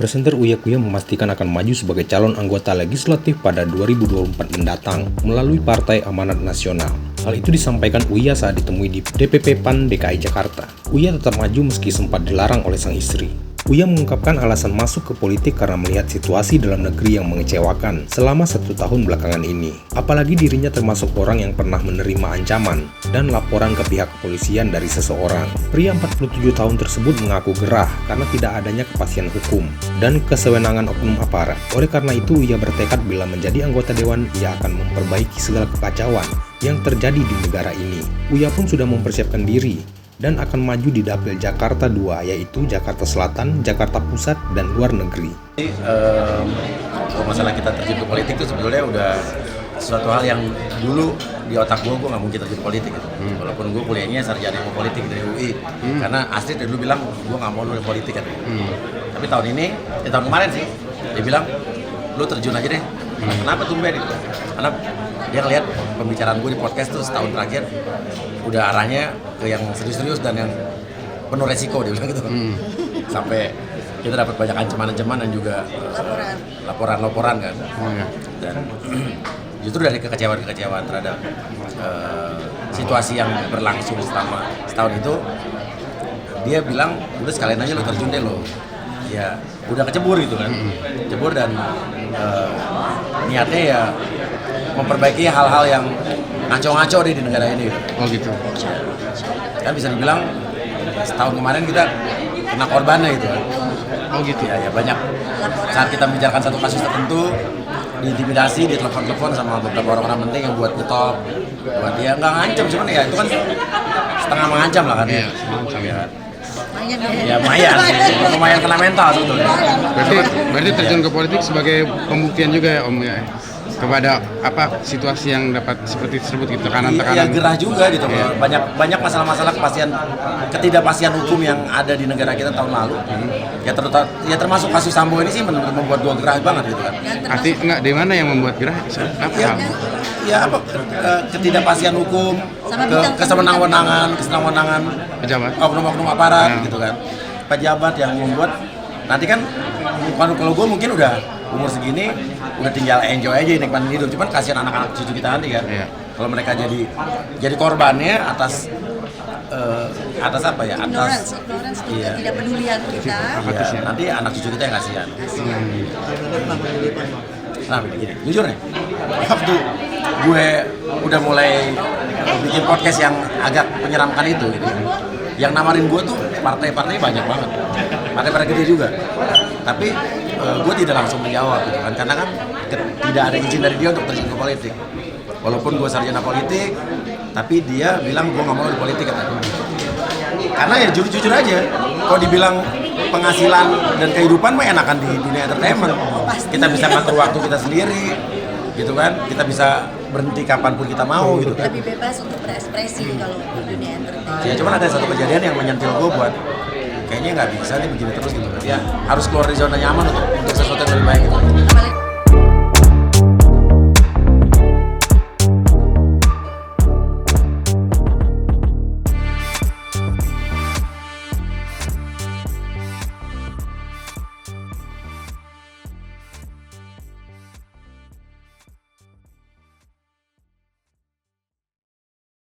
Presenter Uya Kuya memastikan akan maju sebagai calon anggota legislatif pada 2024 mendatang melalui Partai Amanat Nasional. Hal itu disampaikan Uya saat ditemui di DPP PAN DKI Jakarta. Uya tetap maju meski sempat dilarang oleh sang istri. Uya mengungkapkan alasan masuk ke politik karena melihat situasi dalam negeri yang mengecewakan selama 1 tahun belakangan ini. Apalagi dirinya termasuk orang yang pernah menerima ancaman dan laporan ke pihak kepolisian dari seseorang. Pria 47 tahun tersebut mengaku gerah karena tidak adanya kepastian hukum dan kesewenangan oknum aparat. Oleh karena itu, Uya bertekad bila menjadi anggota dewan, ia akan memperbaiki segala kekacauan yang terjadi di negara ini. Uya pun sudah mempersiapkan diri dan akan maju di Dapil Jakarta 2, yaitu Jakarta Selatan, Jakarta Pusat, dan luar negeri. Kalau masalah kita terjun ke politik itu sebetulnya udah suatu hal yang dulu di otak gue nggak mungkin terjun politik gitu. Walaupun gue kuliahnya sarjana ilmu politik dari UI, karena Astrid dari dulu bilang gue nggak mau nulis politik kan. Tapi tahun ini, tahun kemarin sih, dia bilang lu terjun aja deh. Kenapa tumben gitu? Karena dia ngeliat pembicaraan gue di podcast tuh setahun terakhir udah arahnya ke yang serius-serius dan yang penuh resiko, dia bilang gitu. Sampai kita dapat banyak ancaman-ancaman dan juga laporan-laporan kan. Dan justru dari kekecewaan terhadap situasi yang berlangsung selama setahun itu, dia bilang udah sekalian aja lo terjun deh lo. Ya udah kecebur gitu kan, kecebur dan niatnya ya memperbaiki hal-hal yang ngaco-ngaco di negara ini. Oh gitu. Kan bisa dibilang setahun kemarin kita kena korbannya gitu kan. Oh gitu. Ya banyak saat kita membicarakan satu kasus tertentu, diintimidasi, ditelepon-telepon sama beberapa orang-orang penting yang buat getop, buat dia nggak ngancam, cuman ya itu kan setengah mengancam lah kan. Iya, mengancam ya. Ya lumayan kena mental sebetulnya. Berarti terjun ke politik sebagai pembuktian juga ya Om ya, kepada apa situasi yang dapat seperti tersebut gitu, tekanan-tekanan. Ya gerah juga gitu. Yeah. Banyak masalah-masalah ketidakpastian hukum yang ada di negara kita tahun lalu. Ya termasuk kasus Sambo ini sih membuat gua gerah banget gitu kan. Arti enggak di mana yang membuat gerah? Apa? Ketidakpastian hukum, kesewenang-wenangan pejabat, oknum-oknum aparat gitu kan, pejabat yang membuat nanti kan kalau gue mungkin udah umur segini udah tinggal enjoy aja nikmatin hidup, cuman kasihan anak-anak cucu kita nanti kan. Kalau mereka jadi korbannya atas apa ya, atas tidak pedulian kita ya, nanti anak cucu kita yang kasihan. Nah begini, jujur nih, waktu gue udah mulai bikin podcast yang agak menyeramkan itu gitu, yang namarin gue tuh partai-partai banyak banget, partai-partai gede juga, tapi gue tidak langsung menjawab gitu kan, karena kan tidak ada izin dari dia untuk terjun ke politik. Walaupun gue sarjana politik, tapi dia bilang gue nggak mau di politik katanya. Karena ya jujur aja, kalau dibilang penghasilan dan kehidupan mah enakan di dunia entertainment. Kita bisa ngatur waktu kita sendiri, gitu kan? Kita bisa berhenti kapanpun kita mau, gitu kan? Lebih bebas untuk berekspresi kalau di dunia entertainment. Ya cuman ada satu kejadian yang menyentil gue buat kayaknya nggak bisa nih begini terus gitu kan? Ya harus keluar dari zona nyaman untuk sesuatu yang lebih baik gitu.